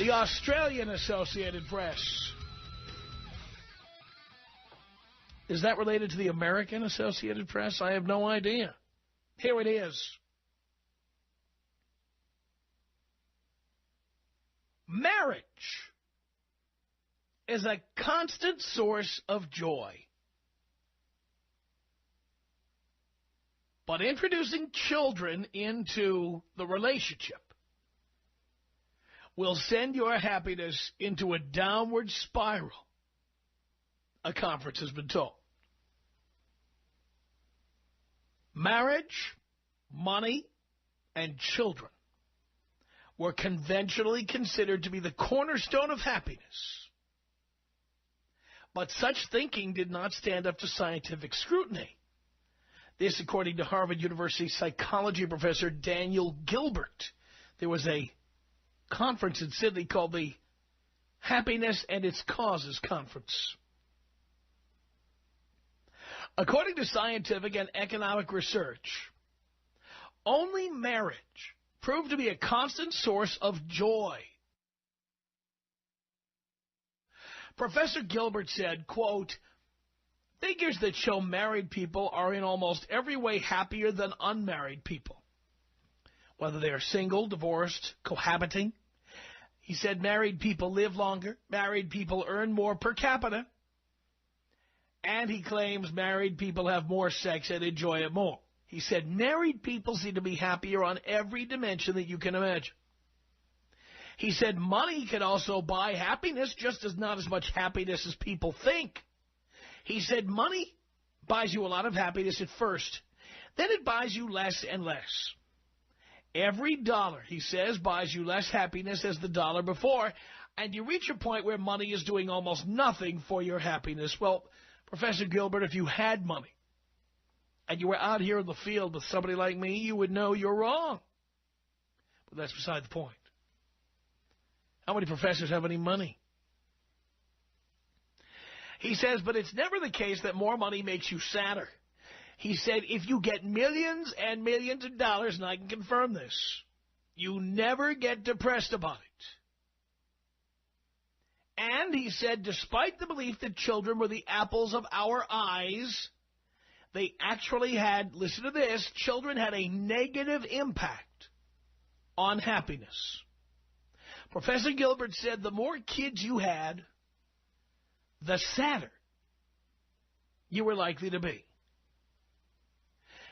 The Australian Associated Press. Is that related to the American Associated Press? I have no idea. Here it is. Marriage is a constant source of joy. But introducing children into the relationship will send your happiness into a downward spiral, a conference has been told. Marriage, money, and children were conventionally considered to be the cornerstone of happiness. But such thinking did not stand up to scientific scrutiny. This, according to Harvard University psychology professor Daniel Gilbert. There was a conference in Sydney called the Happiness and Its Causes Conference. According to scientific and economic research, only marriage proved to be a constant source of joy. Professor Gilbert said, quote, figures that show married people are in almost every way happier than unmarried people, whether they are single, divorced, cohabiting. He said married people live longer, married people earn more per capita, and he claims married people have more sex and enjoy it more. He said married people seem to be happier on every dimension that you can imagine. He said money can also buy happiness, just as not as much happiness as people think. He said money buys you a lot of happiness at first. Then it buys you less and less. Every dollar, he says, buys you less happiness as the dollar before, and you reach a point where money is doing almost nothing for your happiness. Well, Professor Gilbert, if you had money and you were out here in the field with somebody like me, you would know you're wrong. But that's beside the point. How many professors have any money? He says, but it's never the case that more money makes you sadder. He said, if you get millions and millions of dollars, and I can confirm this, you never get depressed about it. And he said, despite the belief that children were the apples of our eyes, they actually had, listen to this, children had a negative impact on happiness. Professor Gilbert said the more kids you had, the sadder you were likely to be.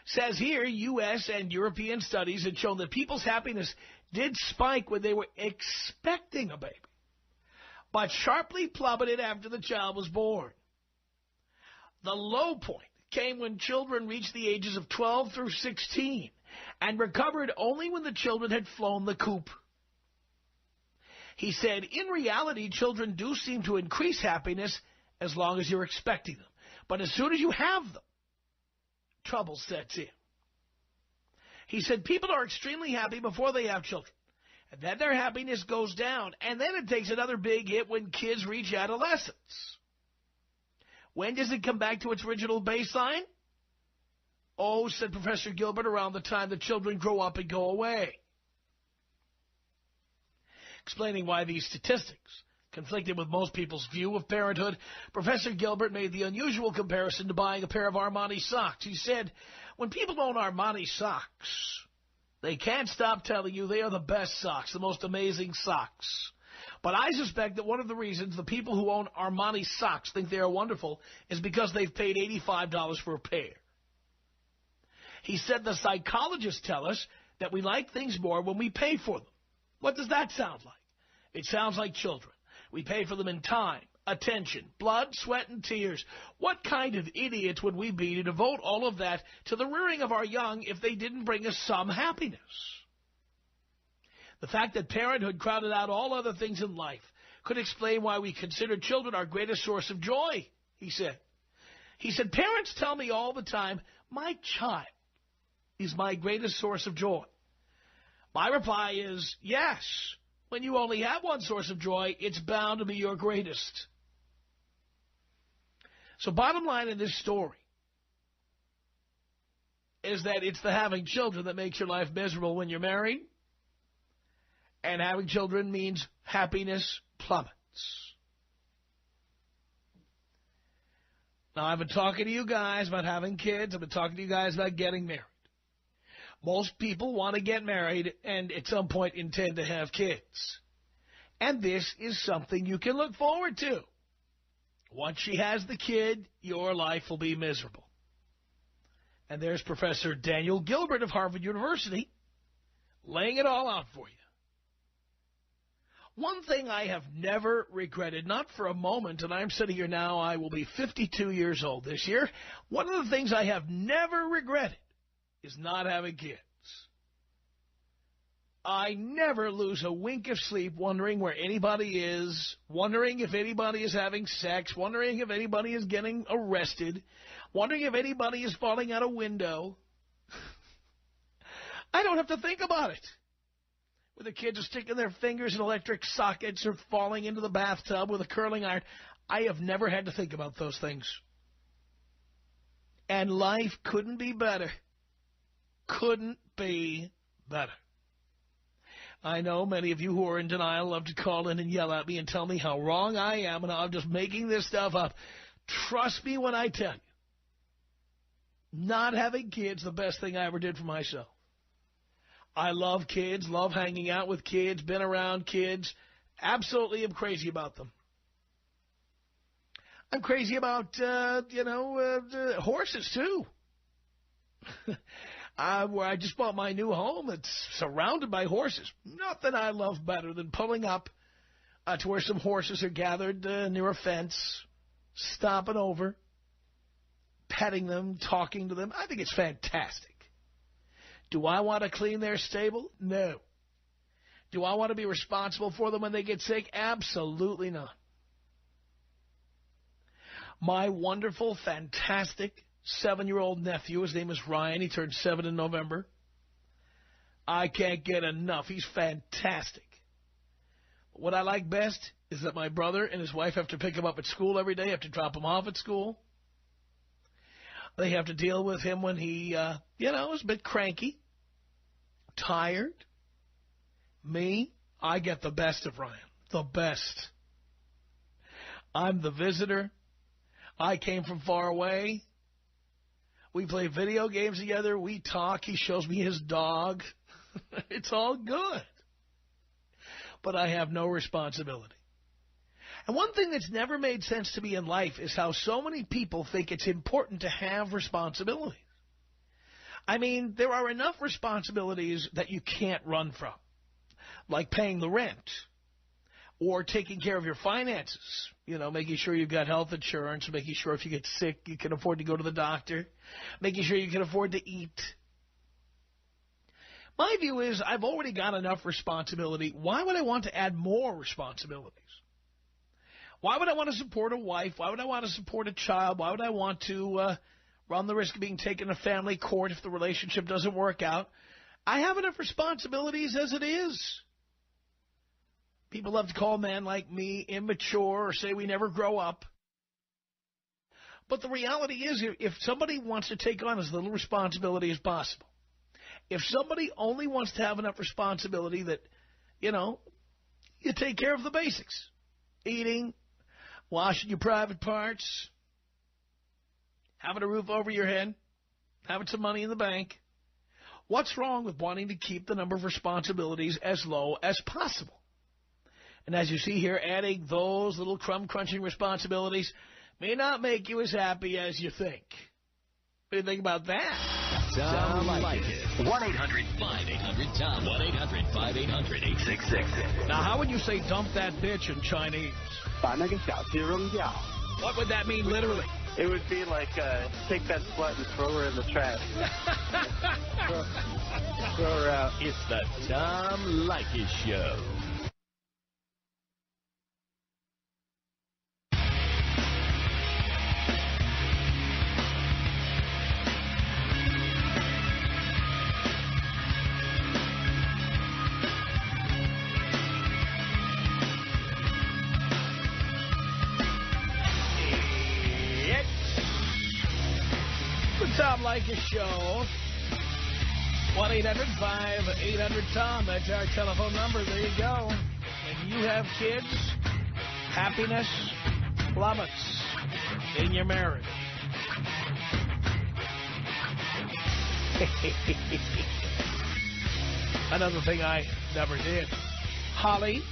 Says here, U.S. and European studies had shown that people's happiness did spike when they were expecting a baby, but sharply plummeted after the child was born. The low point came when children reached the ages of 12 through 16 and recovered only when the children had flown the coop. He said, in reality, children do seem to increase happiness as long as you're expecting them. But as soon as you have them, trouble sets in. He said, people are extremely happy before they have children. And then their happiness goes down. And then it takes another big hit when kids reach adolescence. When does it come back to its original baseline? Oh, said Professor Gilbert, around the time the children grow up and go away. Explaining why these statistics conflicted with most people's view of parenthood, Professor Gilbert made the unusual comparison to buying a pair of Armani socks. He said, when people own Armani socks, they can't stop telling you they are the best socks, the most amazing socks. But I suspect that one of the reasons the people who own Armani socks think they are wonderful is because they've paid $85 for a pair. He said the psychologists tell us that we like things more when we pay for them. What does that sound like? It sounds like children. We pay for them in time, attention, blood, sweat, and tears. What kind of idiots would we be to devote all of that to the rearing of our young if they didn't bring us some happiness? The fact that parenthood crowded out all other things in life could explain why we consider children our greatest source of joy, he said. He said, parents tell me all the time, my child is my greatest source of joy. My reply is, yes. When you only have one source of joy, it's bound to be your greatest. So bottom line in this story is that it's the having children that makes your life miserable when you're married. And having children means happiness plummets. Now, I've been talking to you guys about having kids. I've been talking to you guys about getting married. Most people want to get married and at some point intend to have kids. And this is something you can look forward to. Once she has the kid, your life will be miserable. And there's Professor Daniel Gilbert of Harvard University laying it all out for you. One thing I have never regretted, not for a moment, and I'm sitting here now, I will be 52 years old this year. One of the things I have never regretted is not having kids. I never lose a wink of sleep wondering where anybody is, wondering if anybody is having sex, wondering if anybody is getting arrested, wondering if anybody is falling out a window. I don't have to think about it. Where the kids are sticking their fingers in electric sockets or falling into the bathtub with a curling iron. I have never had to think about those things. And life couldn't be better. Couldn't be better. I know many of you who are in denial love to call in and yell at me and tell me how wrong I am and how I'm just making this stuff up. Trust me when I tell you. Not having kids, the best thing I ever did for myself. I love kids, love hanging out with kids, been around kids. Absolutely am crazy about them. I'm crazy about, horses, too. Where I just bought my new home, it's surrounded by horses. Nothing I love better than pulling up to where some horses are gathered near a fence, stopping over, petting them, talking to them. I think it's fantastic. Do I want to clean their stable? No. Do I want to be responsible for them when they get sick? Absolutely not. My wonderful, fantastic 7-year-old nephew, his name is Ryan. He turned 7 in November. I can't get enough. He's fantastic. What I like best is that my brother and his wife have to pick him up at school every day, have to drop him off at school. They have to deal with him when he, is a bit cranky, tired. Me, I get the best of Ryan, the best. I'm the visitor. I came from far away. We play video games together. We talk. He shows me his dog. It's all good. But I have no responsibility. And one thing that's never made sense to me in life is how so many people think it's important to have responsibilities. I mean, there are enough responsibilities that you can't run from, like paying the rent or taking care of your finances, making sure you've got health insurance, making sure if you get sick you can afford to go to the doctor, making sure you can afford to eat. My view is I've already got enough responsibility. Why would I want to add more responsibilities? Why would I want to support a wife? Why would I want to support a child? Why would I want to run the risk of being taken to family court if the relationship doesn't work out? I have enough responsibilities as it is. People love to call men like me immature or say we never grow up. But the reality is, if somebody wants to take on as little responsibility as possible, if somebody only wants to have enough responsibility that, you take care of the basics, eating, washing your private parts, having a roof over your head, having some money in the bank. What's wrong with wanting to keep the number of responsibilities as low as possible? And as you see here, adding those little crumb-crunching responsibilities may not make you as happy as you think. What do you think about that? Tom Leykis. 1-800-5800-TOM. 1-800-5800-866. Now, how would you say dump that bitch in Chinese? 把那个小鸡扔掉. What would that mean literally? It would be like, take that slut and throw her in the trash. throw her out. It's the Tom Leykis Show. Tom Leykis Show. 1-800-5800-TOM. That's our telephone number. There you go. When you have kids, happiness plummets in your marriage. Another thing I never did. Holly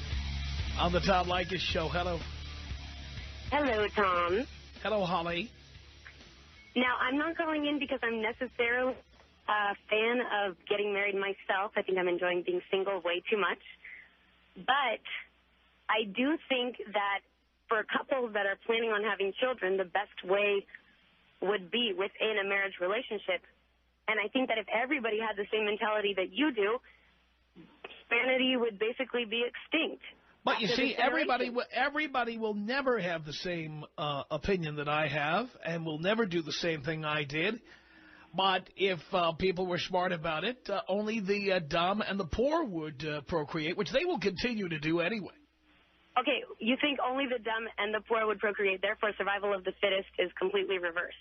on the Tom Leykis show. Hello. Hello, Tom. Hello, Holly. Now, I'm not calling in because I'm necessarily a fan of getting married myself. I think I'm enjoying being single way too much. But I do think that for couples that are planning on having children, the best way would be within a marriage relationship. And I think that if everybody had the same mentality that you do, humanity would basically be extinct. But you see, everybody will never have the same opinion that I have and will never do the same thing I did. But if people were smart about it, only the dumb and the poor would procreate, which they will continue to do anyway. Okay, you think only the dumb and the poor would procreate, therefore survival of the fittest is completely reversed.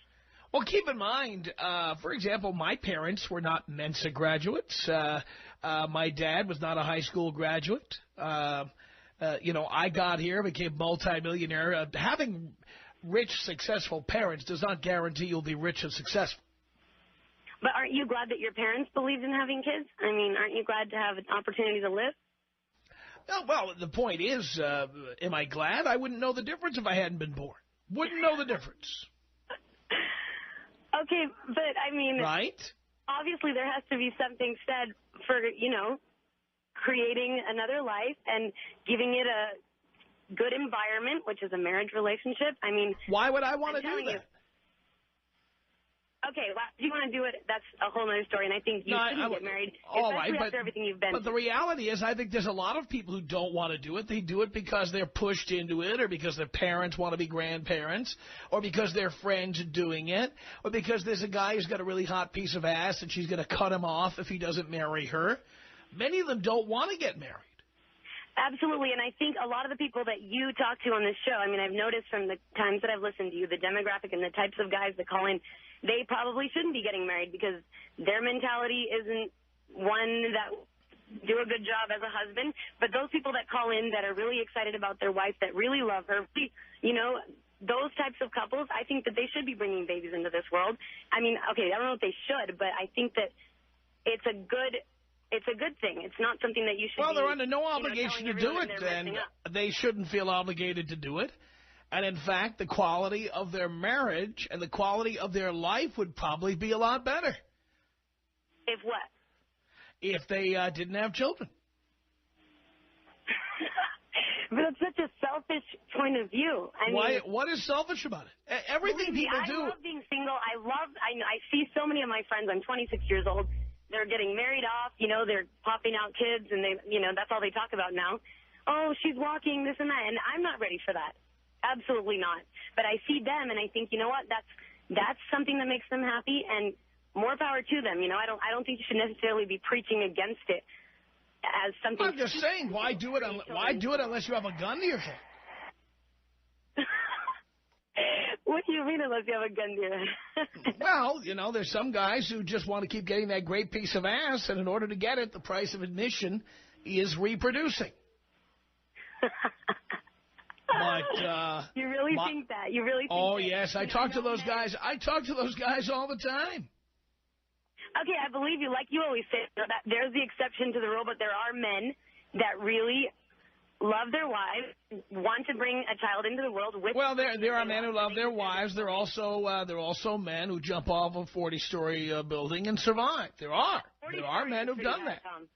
Well, keep in mind, for example, my parents were not Mensa graduates. My dad was not a high school graduate. You know, I got here, became multimillionaire. Having rich, successful parents does not guarantee you'll be rich and successful. But aren't you glad that your parents believed in having kids? I mean, aren't you glad to have an opportunity to live? Well, the point is, am I glad? I wouldn't know the difference if I hadn't been born. Wouldn't know the difference. Okay, but I mean, right? Obviously there has to be something said for, you know, creating another life and giving it a good environment, which is a marriage relationship. I mean, why would I want to do that? Okay, well, if you want to do it, that's a whole other story, and I think you shouldn't get married, especially after everything you've been through. But the reality is, I think there's a lot of people who don't want to do it. They do it because they're pushed into it, or because their parents want to be grandparents, or because their friends are doing it, or because there's a guy who's got a really hot piece of ass and she's going to cut him off if he doesn't marry her. Many of them don't want to get married. Absolutely, and I think a lot of the people that you talk to on this show, I mean, I've noticed from the times that I've listened to you, the demographic and the types of guys that call in, they probably shouldn't be getting married because their mentality isn't one that do a good job as a husband. But those people that call in that are really excited about their wife, that really love her, you know, those types of couples, I think that they should be bringing babies into this world. I mean, okay, I don't know if they should, but I think that it's a good thing. It's not something that you should Well, they're under no obligation to do it, and they shouldn't feel obligated to do it. And, in fact, the quality of their marriage and the quality of their life would probably be a lot better. If what? If they didn't have children. But it's such a selfish point of view. I mean, what is selfish about it? Everything people do. I love being single. I see so many of my friends. I'm 26 years old. They're getting married off. You know, they're popping out kids, and that's all they talk about now. Oh, she's walking, this and that. And I'm not ready for that. Absolutely not. But I see them, and I think, you know what, that's something that makes them happy, and more power to them. You know, I don't think you should necessarily be preaching against it as something. I'm just saying, why do it unless you have a gun to your head? What do you mean unless you have a gun to your head? Well, you know, there's some guys who just want to keep getting that great piece of ass, and in order to get it, the price of admission is reproducing. But you really think that? You really think Oh, that, yes. I talk to those guys. I talk to those guys all the time. Okay, I believe you. Like you always say, that there's the exception to the rule, but there are men that really love their wives, want to bring a child into the world with. Well, there are men who love their wives. There are also men who jump off a 40-story building and survive. There are men who've done that. Tom.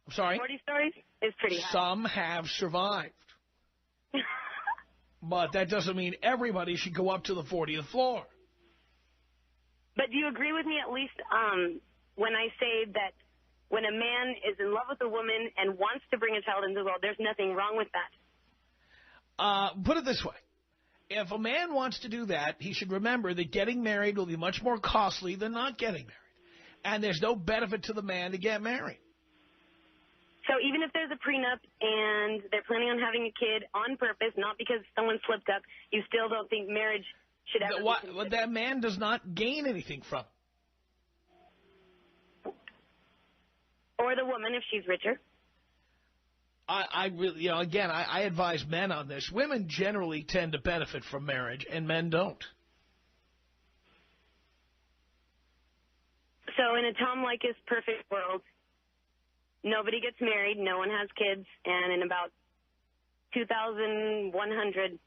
I'm sorry? 40 stories is pretty high. Some have survived. But that doesn't mean everybody should go up to the 40th floor. But do you agree with me at least when I say that when a man is in love with a woman and wants to bring a child into the world, there's nothing wrong with that? Put it this way. If a man wants to do that, he should remember that getting married will be much more costly than not getting married. And there's no benefit to the man to get married. So even if there's a prenup and they're planning on having a kid on purpose, not because someone slipped up, you still don't think marriage should ever be considered? That man does not gain anything from it. the woman if she's richer. I really, again, I advise men on this. Women generally tend to benefit from marriage, and men don't. So in a Tom Leykis perfect world, nobody gets married, no one has kids, and in about 2,100...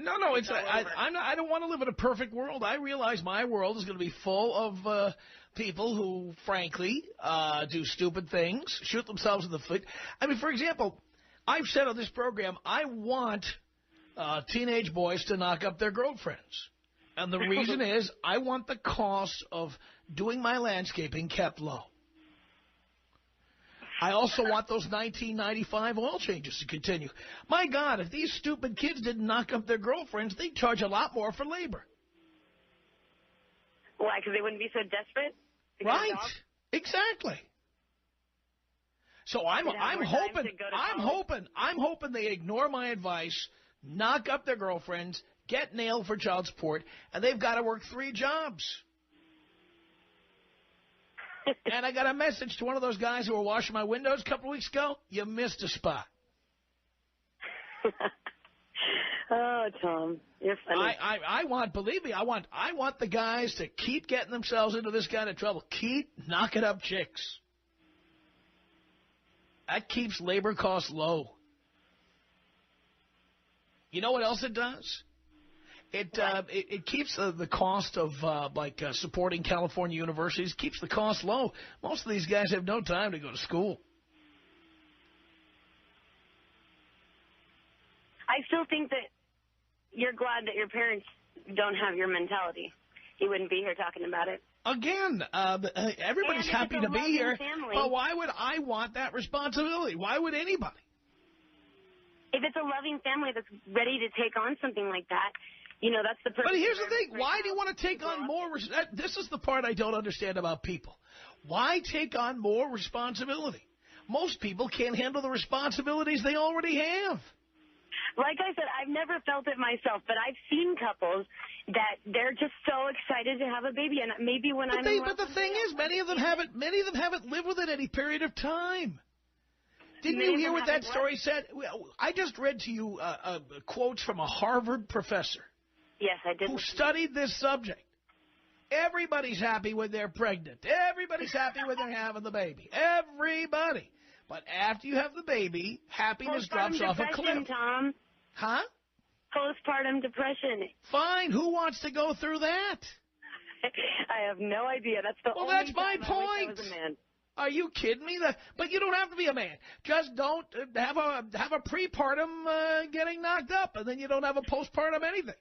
No, it's I don't want to live in a perfect world. I realize my world is going to be full of people who, frankly, do stupid things, shoot themselves in the foot. I mean, for example, I've said on this program, I want teenage boys to knock up their girlfriends. And the reason is I want the cost of doing my landscaping kept low. I also want those 1995 oil changes to continue. My God, if these stupid kids didn't knock up their girlfriends, they'd charge a lot more for labor. Why? Because they wouldn't be so desperate? Right. Exactly. So I'm hoping they ignore my advice, knock up their girlfriends, get nailed for child support, and they've got to work 3 jobs. And I got a message to one of those guys who were washing my windows a couple of weeks ago. You missed a spot. Oh, Tom, you're funny. Believe me, I want the guys to keep getting themselves into this kind of trouble. Keep knocking up chicks. That keeps labor costs low. You know what else it does? It keeps the cost of, supporting California universities, keeps the cost low. Most of these guys have no time to go to school. I still think that you're glad that your parents don't have your mentality. You wouldn't be here talking about it. Again, everybody's happy to be here, family, but why would I want that responsibility? Why would anybody? If it's a loving family that's ready to take on something like that, that's the person. But here's the thing. Why do you want to take on more? This is the part I don't understand about people. Why take on more responsibility? Most people can't handle the responsibilities they already have. Like I said, I've never felt it myself, but I've seen couples that they're just so excited to have a baby, and maybe when But the thing is, many of them haven't lived with it any period of time. Didn't you hear what that story said? I just read to you quotes from a Harvard professor. Yes, I did. Who studied this subject. Everybody's happy when they're pregnant. Everybody's happy when they're having the baby. Everybody. But after you have the baby, happiness drops off a cliff. Tom. Huh? Postpartum depression. Fine. Who wants to go through that? I have no idea. That's the only that's my time point. I wish I was a man. Are you kidding me? But you don't have to be a man. Just don't have a prepartum getting knocked up, and then you don't have a postpartum anything.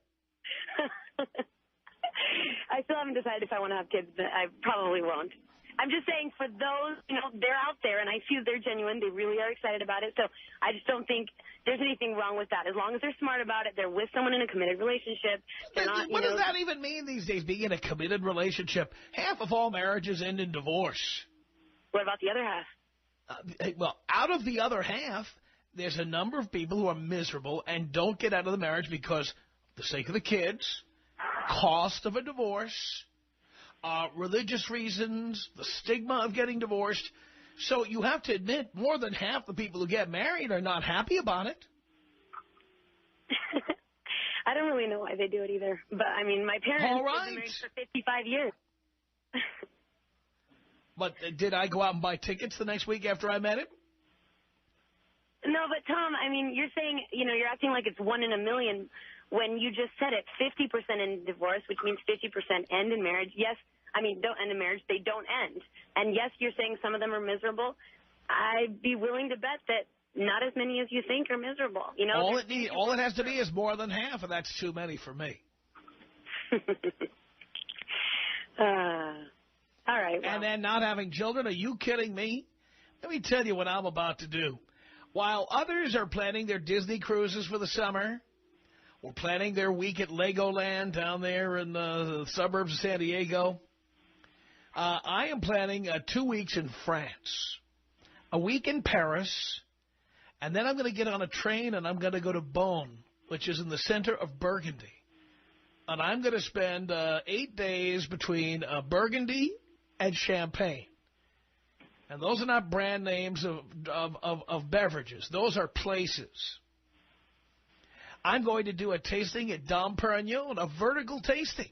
I still haven't decided if I want to have kids. I probably won't. I'm just saying for those, they're out there, and I see they're genuine. They really are excited about it. So I just don't think there's anything wrong with that. As long as they're smart about it, they're with someone in a committed relationship. What does that even mean these days, being in a committed relationship? Half of all marriages end in divorce. What about the other half? Well, out of the other half, there's a number of people who are miserable and don't get out of the marriage because the sake of the kids, cost of a divorce, religious reasons, the stigma of getting divorced. So you have to admit, more than half the people who get married are not happy about it. I don't really know why they do it either. But, I mean, my parents have been married for 55 years. But did I go out and buy tickets the next week after I met him? No, but, Tom, I mean, you're saying, you're acting like it's 1 in a million when you just said it, 50% in divorce, which means 50% end in marriage. Yes, I mean, don't end in marriage. They don't end. And, yes, you're saying some of them are miserable. I'd be willing to bet that not as many as you think are miserable. All it has to be is more than half, and that's too many for me. All right. Well. And then not having children? Are you kidding me? Let me tell you what I'm about to do. While others are planning their Disney cruises for the summer, or planning their week at Legoland down there in the suburbs of San Diego, I am planning 2 weeks in France, a week in Paris, and then I'm going to get on a train and I'm going to go to Beaune, which is in the center of Burgundy. And I'm going to spend 8 days between Burgundy and Champagne. And those are not brand names of beverages. Those are places. I'm going to do a tasting at Dom Perignon, a vertical tasting.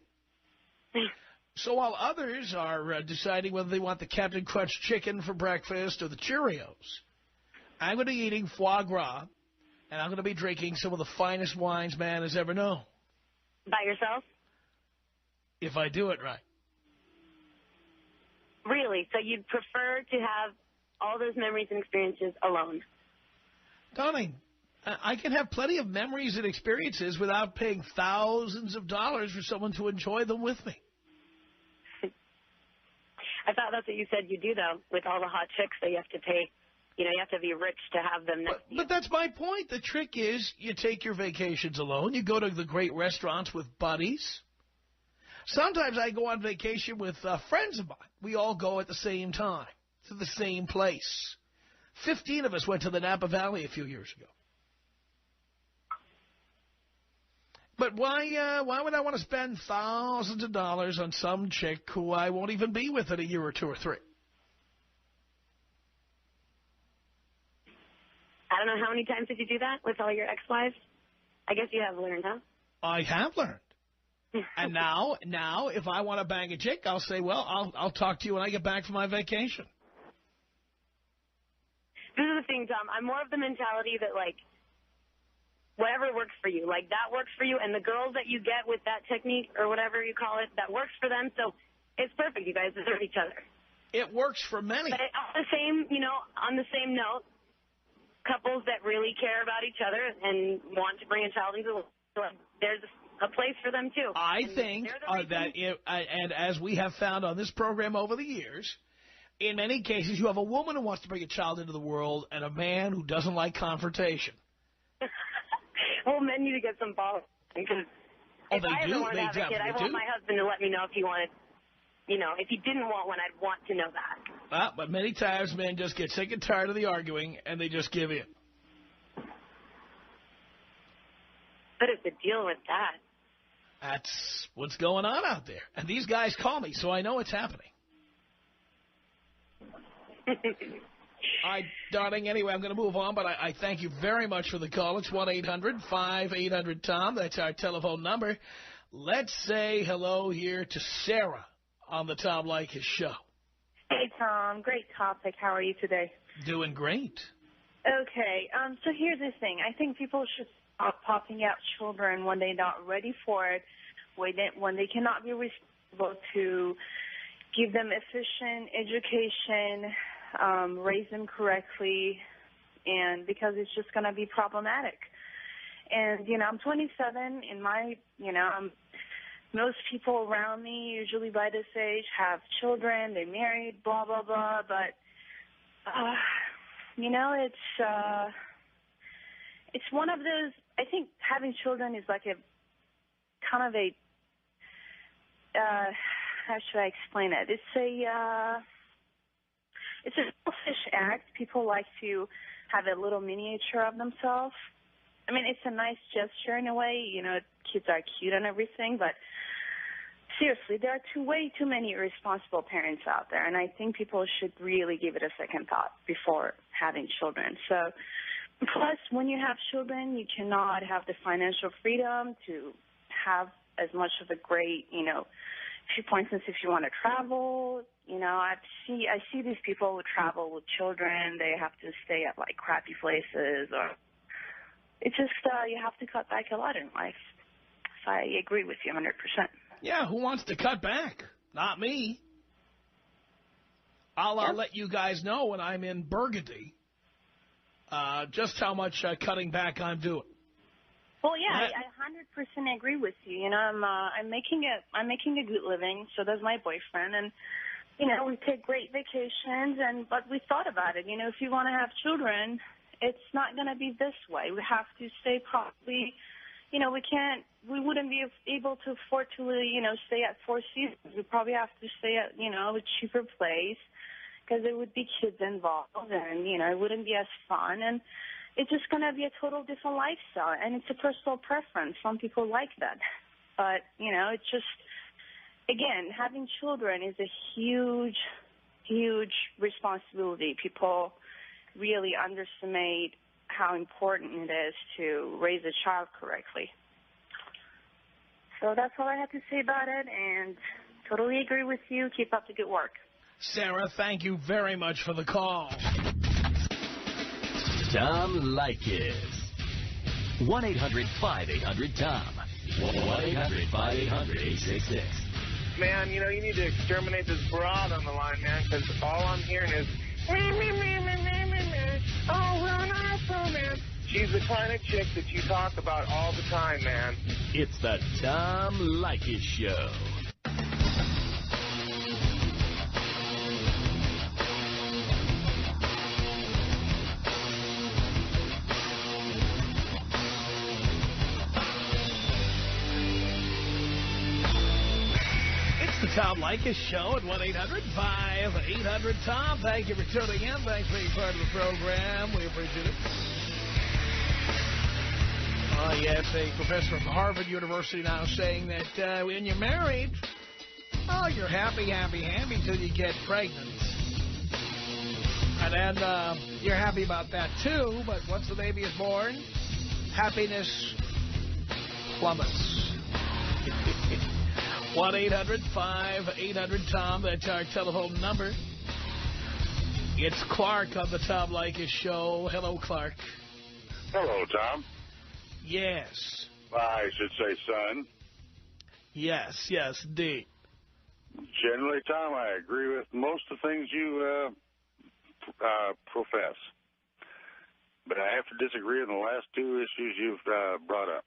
So while others are deciding whether they want the Captain Crunch chicken for breakfast or the Cheerios, I'm going to be eating foie gras, and I'm going to be drinking some of the finest wines man has ever known. By yourself? If I do it right. Really? So you'd prefer to have all those memories and experiences alone? Darling, I can have plenty of memories and experiences without paying thousands of dollars for someone to enjoy them with me. I thought that's what you said you do, though, with all the hot chicks that you have to pay. You know, you have to be rich to have them next to you. But that's my point. The trick is you take your vacations alone. You go to the great restaurants with buddies. Sometimes I go on vacation with friends of mine. We all go at the same time to the same place. 15 of us went to the Napa Valley a few years ago. But why would I want to spend thousands of dollars on some chick who I won't even be with in a year or two or three? I don't know, how many times did you do that with all your ex-wives? I guess you have learned, huh? I have learned. And now, if I want to bang a chick, I'll say, well, I'll talk to you when I get back from my vacation. This is the thing, Tom. I'm more of the mentality that, like, whatever works for you. Like, that works for you, and the girls that you get with that technique or whatever you call it, that works for them. So it's perfect. You guys deserve each other. It works for many. But on the same note, couples that really care about each other and want to bring a child into the world, there's a place for them, too. I think and as we have found on this program over the years, in many cases you have a woman who wants to bring a child into the world and a man who doesn't like confrontation. Well, men need to get some balls. Because if I ever want to have a kid, I want my husband to let me know if he wanted, if he didn't want one, I'd want to know that. But many times men just get sick and tired of the arguing and they just give in. What is the deal with that? That's what's going on out there. And these guys call me, so I know it's happening. All right, darling, anyway, I'm going to move on, but I thank you very much for the call. It's 1-800-5800-TOM. That's our telephone number. Let's say hello here to Sarah on the Tom Leykis show. Hey, Tom. Great topic. How are you today? Doing great. Okay. So here's the thing. I think people should stop popping out children when they're not ready for it, when they cannot be responsible to give them efficient education, raise them correctly, and because it's just going to be problematic. And, I'm 27, and most people around me, usually by this age, have children, they're married, blah, blah, blah, but, it's one of those, I think having children is like a kind of a, how should I explain it? It's a selfish act. People like to have a little miniature of themselves. I mean, it's a nice gesture in a way. Kids are cute and everything, but seriously, there are way too many irresponsible parents out there, and I think people should really give it a second thought before having children. So, plus, when you have children, you cannot have the financial freedom to have as much of a great, for instance, if you want to travel, I see these people who travel with children. They have to stay at, like, crappy places, or it's just you have to cut back a lot in life. So I agree with you 100%. Yeah, who wants to cut back? Not me. I'll let you guys know when I'm in Burgundy just how much cutting back I'm doing. Well, yeah, I 100% agree with you. I'm making a good living. So does my boyfriend, and we take great vacations. But we thought about it. If you want to have children, it's not going to be this way. We have to stay properly. We wouldn't be able to afford to, stay at Four Seasons. We probably have to stay at, a cheaper place because there would be kids involved, and it wouldn't be as fun. And it's just going to be a total different lifestyle, and it's a personal preference. Some people like that. But, it's just, again, having children is a huge huge responsibility. People really underestimate how important it is to raise a child correctly. So that's all I have to say about it, and totally agree with you. Keep up the good work. Sarah, thank you very much for the call. Tom Leykis. 1-800-5800-TOM. 1-800-5800-866. Man, you know, you need to exterminate this broad on the line, man, because all I'm hearing is, oh, run off, man. She's the kind of chick that you talk about all the time, man. It's the Tom Leykis Show. It's the Tom Leykis Show at 1-800-5800-TOM. Thank you for tuning in. Thanks for being part of the program. We appreciate it. Yes, a professor from Harvard University now saying that when you're married, oh, you're happy till you get pregnant. And then you're happy about that, too, but once the baby is born, happiness plummets. 1-800-5800-TOM. That's our telephone number. It's Clark on the Tom Leykis Show. Hello, Clark. Hello, Tom. Yes. I should say son. Yes, indeed. Generally, Tom, I agree with most of the things you profess. But I have to disagree on the last two issues you've brought up.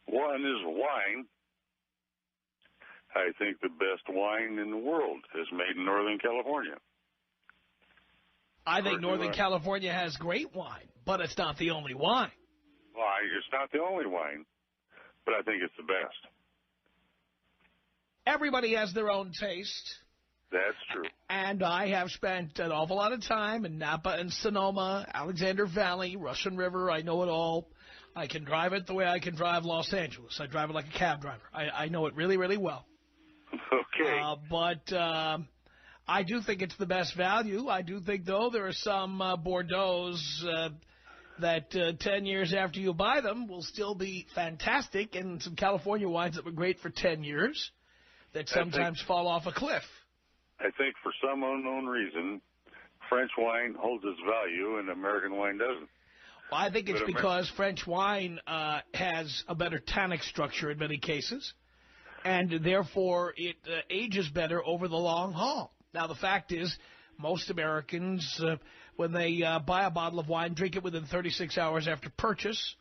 One is wine. I think the best wine in the world is made in Northern California. I think Northern California has great wine, but it's not the only wine. Well, it's not the only wine, but I think it's the best. Everybody has their own taste. That's true. And I have spent an awful lot of time in Napa and Sonoma, Alexander Valley, Russian River. I know it all. I can drive it the way I can drive Los Angeles. I drive it like a cab driver. I know it really, really well. Okay. But I do think it's the best value. I do think, though, there are some Bordeaux's that 10 years after you buy them will still be fantastic, and some California wines that were great for 10 years that sometimes fall off a cliff. I think for some unknown reason, French wine holds its value and American wine doesn't. Well, I think it's because French wine has a better tannic structure in many cases, and therefore it ages better over the long haul. Now, the fact is, most Americans, when they buy a bottle of wine, drink it within 36 hours after purchase.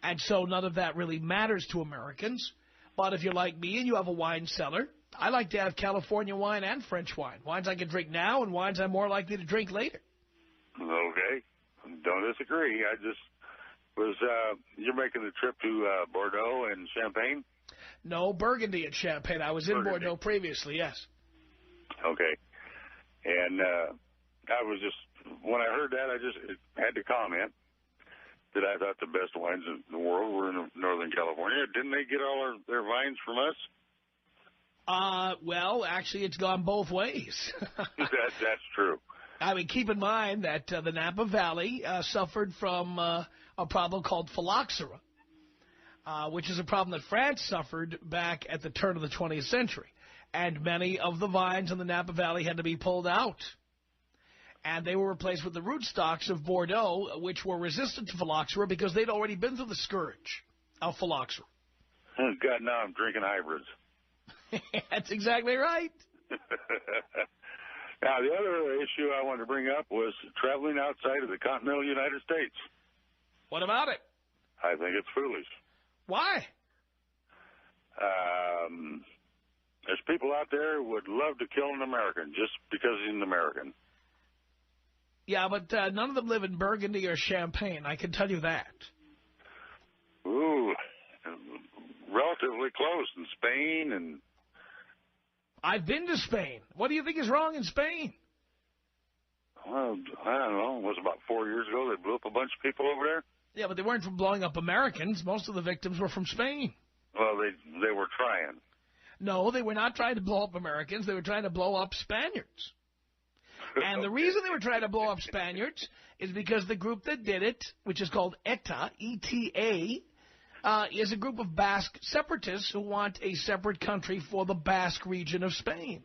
And so none of that really matters to Americans. But if you're like me and you have a wine cellar, I like to have California wine and French wine. Wines I can drink now and wines I'm more likely to drink later. Okay. Don't disagree. I just was, you're making the trip to Bordeaux and Champagne? No, Burgundy and Champagne. I was in Bordeaux previously, yes. Okay. And I was just, when I heard that, I just had to comment that I thought the best wines in the world were in Northern California. Didn't they get all their vines from us? Well, actually, it's gone both ways. That's true. I mean, keep in mind that the Napa Valley suffered from a problem called phylloxera, which is a problem that France suffered back at the turn of the 20th century. And many of the vines in the Napa Valley had to be pulled out. And they were replaced with the rootstocks of Bordeaux, which were resistant to phylloxera because they'd already been through the scourge of phylloxera. Oh, God, now I'm drinking hybrids. That's exactly right. Now, the other issue I wanted to bring up was traveling outside of the continental United States. What about it? I think it's foolish. Why? There's people out there who would love to kill an American just because he's an American. Yeah, but none of them live in Burgundy or Champagne. I can tell you that. Ooh, relatively close in Spain and... I've been to Spain. What do you think is wrong in Spain? Well, I don't know. It was about 4 years ago. They blew up a bunch of people over there. Yeah, but they weren't from blowing up Americans. Most of the victims were from Spain. Well, they were trying. No, they were not trying to blow up Americans. They were trying to blow up Spaniards. And the reason they were trying to blow up Spaniards is because the group that did it, which is called ETA, E-T-A, is a group of Basque separatists who want a separate country for the Basque region of Spain.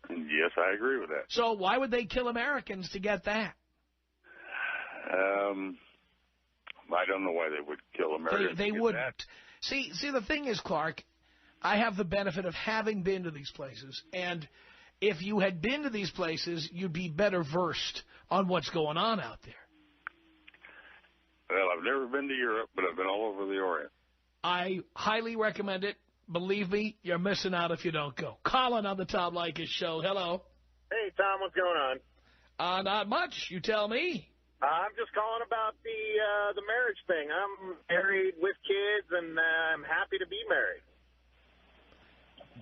Yes, I agree with that. So why would they kill Americans to get that? I don't know why they would kill Americans. They wouldn't. See, the thing is, Clark, I have the benefit of having been to these places, and if you had been to these places, you'd be better versed on what's going on out there. Well, I've never been to Europe, but I've been all over the Orient. I highly recommend it. Believe me, you're missing out if you don't go. Colin on the Tom Leykis show. Hello. Hey, Tom, what's going on? Not much. You tell me. I'm just calling about the marriage thing. I'm married with kids, and I'm happy to be married.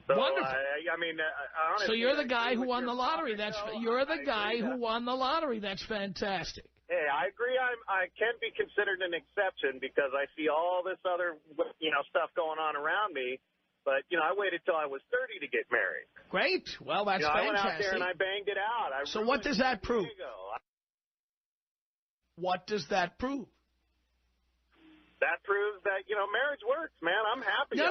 So, Wonderful. Honestly, so you're the guy who won the lottery. You're the guy who won the lottery. That's fantastic. Hey, I agree. I can be considered an exception because I see all this other, stuff going on around me. But, I waited till I was 30 to get married. Great. Well, that's fantastic. fantastic. I went out there and I banged it out. So what does that prove? What does that prove? That proves that, marriage works, man. I'm happy.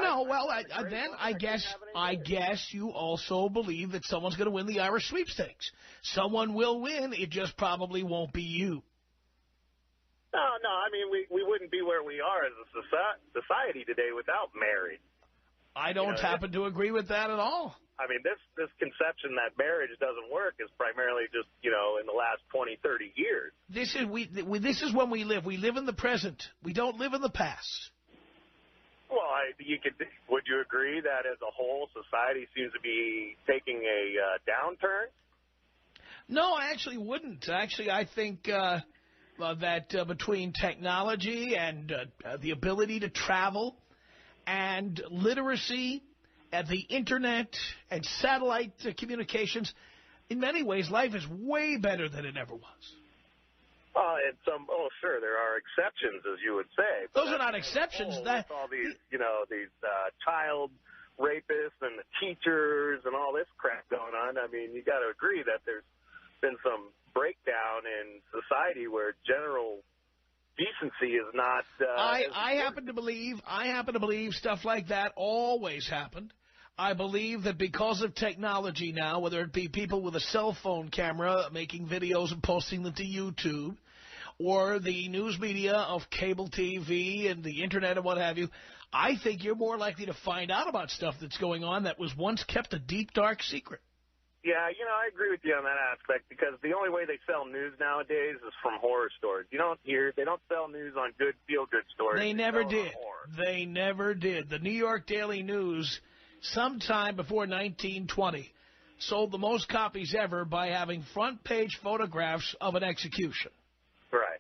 I guess you also believe that someone's going to win the Irish sweepstakes. Someone will win. It just probably won't be you. No. I mean, we wouldn't be where we are as a society today without marriage. I don't happen to agree with that at all. I mean, this conception that marriage doesn't work is primarily just, in the last 20, 30 years. This is when we live. We live in the present. We don't live in the past. Well, would you agree that as a whole, society seems to be taking a downturn? No, I actually wouldn't. Actually, I think that between technology and the ability to travel and literacy and the Internet and satellite communications, in many ways, life is way better than it ever was. Sure, there are exceptions, as you would say. Those are not exceptions. With all these, these child rapists and the teachers and all this crap going on, I mean, you got to agree that there's been some breakdown in society where general decency is not. I happen to believe stuff like that always happened. I believe that because of technology now, whether it be people with a cell phone camera making videos and posting them to YouTube, or the news media of cable TV and the Internet and what have you, I think you're more likely to find out about stuff that's going on that was once kept a deep, dark secret. Yeah, I agree with you on that aspect because the only way they sell news nowadays is from horror stores. They don't sell news on good, feel-good stories. They never did. They never did. The New York Daily News, sometime before 1920, sold the most copies ever by having front-page photographs of an execution. Right.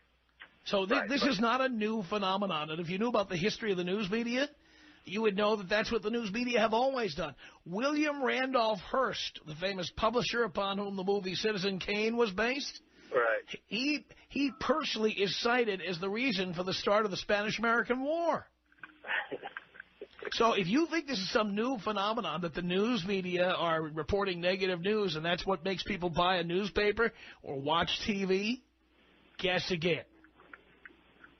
So this is not a new phenomenon. And if you knew about the history of the news media, you would know that that's what the news media have always done. William Randolph Hearst, the famous publisher upon whom the movie Citizen Kane was based, right? He personally is cited as the reason for the start of the Spanish-American War. So if you think this is some new phenomenon that the news media are reporting negative news and that's what makes people buy a newspaper or watch TV, guess again.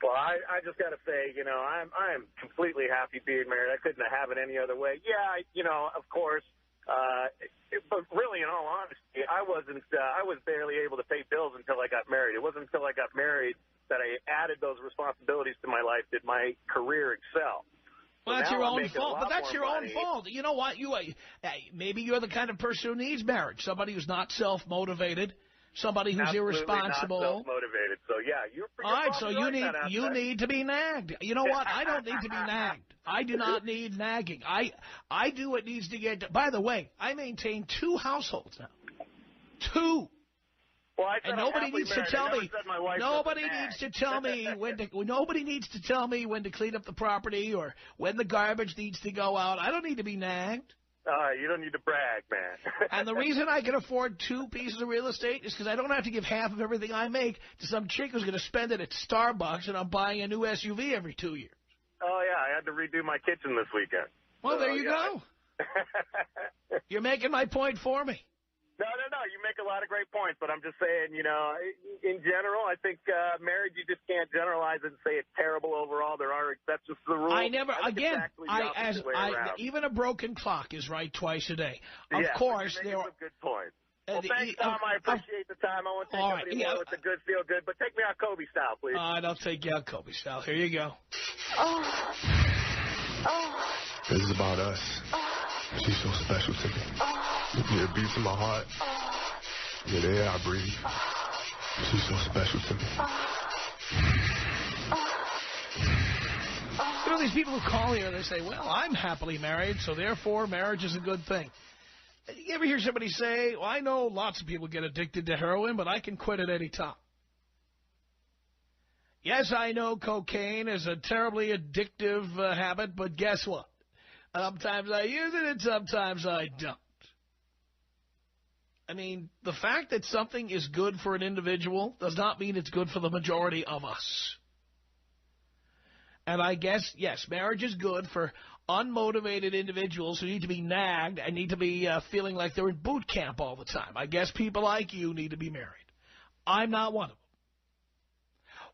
Well, I just got to say, I am completely happy being married. I couldn't have it any other way. Yeah, of course. But really, in all honesty, I was barely able to pay bills until I got married. It wasn't until I got married that I added those responsibilities to my life did my career excel. Well, that's your own fault. But that's your own fault. You know what? Maybe you're the kind of person who needs marriage. Somebody who's not self-motivated. Somebody who's irresponsible. Not self-motivated. So yeah, you're all right. So you need to be nagged. You know what? I don't need to be nagged. I do not need nagging. I do what needs to get. By the way, I maintain 2 households now. 2. Well, and nobody needs to tell me. Nobody needs to tell me when to. Nobody needs to tell me when to clean up the property or when the garbage needs to go out. I don't need to be nagged. You don't need to brag, man. And the reason I can afford 2 pieces of real estate is because I don't have to give half of everything I make to some chick who's going to spend it at Starbucks and I'm buying a new SUV every 2 years. Oh, yeah, I had to redo my kitchen this weekend. Well, there you go. You're making my point for me. No. You make a lot of great points, but I'm just saying, you know, in general, I think marriage, you just can't generalize it and say it's terrible overall. There are exceptions to the rule. Even a broken clock is right twice a day. Of yeah, course, there are some good points. Well, thanks, Tom. I appreciate the time. I won't take anybody more with the good feel good, but take me out Kobe style, please. I'll take you out Kobe style. Here you go. This is about us. She's so special to me. Yeah, it beats in my heart. Yeah, the air I breathe. She's so special to me. You know, these people who call here, they say, well, I'm happily married, so therefore marriage is a good thing. You ever hear somebody say, well, I know lots of people get addicted to heroin, but I can quit at any time. Yes, I know cocaine is a terribly addictive habit, but guess what? Sometimes I use it and sometimes I don't. I mean, the fact that something is good for an individual does not mean it's good for the majority of us. And I guess, yes, marriage is good for unmotivated individuals who need to be nagged and need to be feeling like they're in boot camp all the time. I guess people like you need to be married. I'm not one of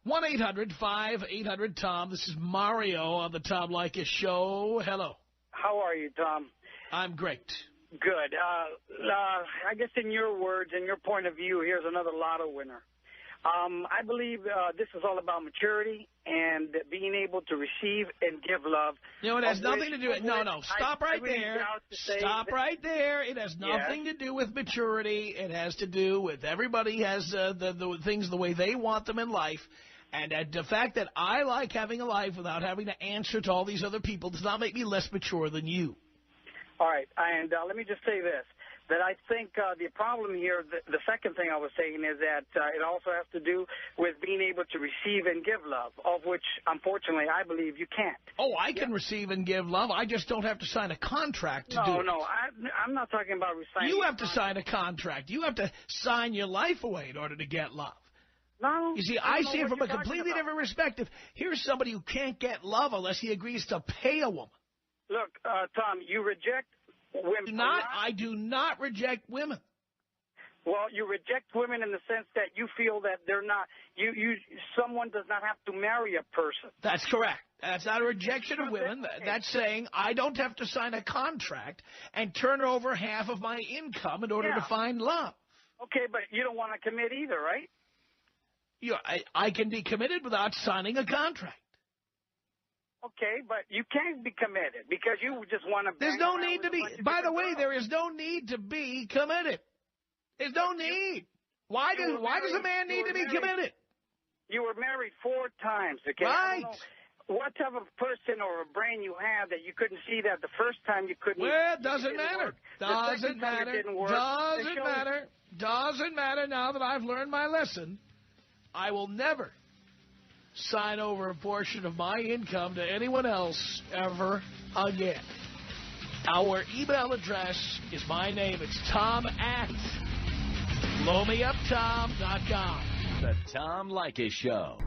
them. 1-800-5800-TOM. This is Mario on the Tom Leykis Show. Hello. How are you, Tom? I'm great. Good. I guess in your words, in your point of view, here's another lotto winner. I believe this is all about maturity and being able to receive and give love. You know, it has nothing to do with... No. Stop right there. Stop right there. It has nothing to do with maturity. It has to do with everybody has the things the way they want them in life. And the fact that I like having a life without having to answer to all these other people does not make me less mature than you. All right. And let me just say this, that I think the problem here, the second thing I was saying is that it also has to do with being able to receive and give love, of which, unfortunately, I believe you can't. Oh, I can receive and give love. I just don't have to sign a contract to do it. No, I'm not talking about signing. You have to sign a contract. You have to sign your life away in order to get love. No. You see, I see it from a completely different perspective. Here's somebody who can't get love unless he agrees to pay a woman. Look, Tom, you reject women. I do not reject women. Well, you reject women in the sense that you feel that they're not, someone does not have to marry a person. That's correct. That's not a rejection of women. That's saying I don't have to sign a contract and turn over half of my income in order to find love. Okay, but you don't want to commit either, right? I can be committed without signing a contract. Okay, but you can't be committed because you just want to... There's no need to be... By the way, there is no need to be committed. There's no need. Why does a man need to be committed? You were married 4 times, okay? Right. I don't know what type of person or a brain you have that you couldn't see that the first time you couldn't... Well, it doesn't matter. Doesn't matter. Doesn't matter. Doesn't matter now that I've learned my lesson. I will never sign over a portion of my income to anyone else ever again. Our email address is my name. It's Tom@blowmeuptom.com. The Tom Leykis Show.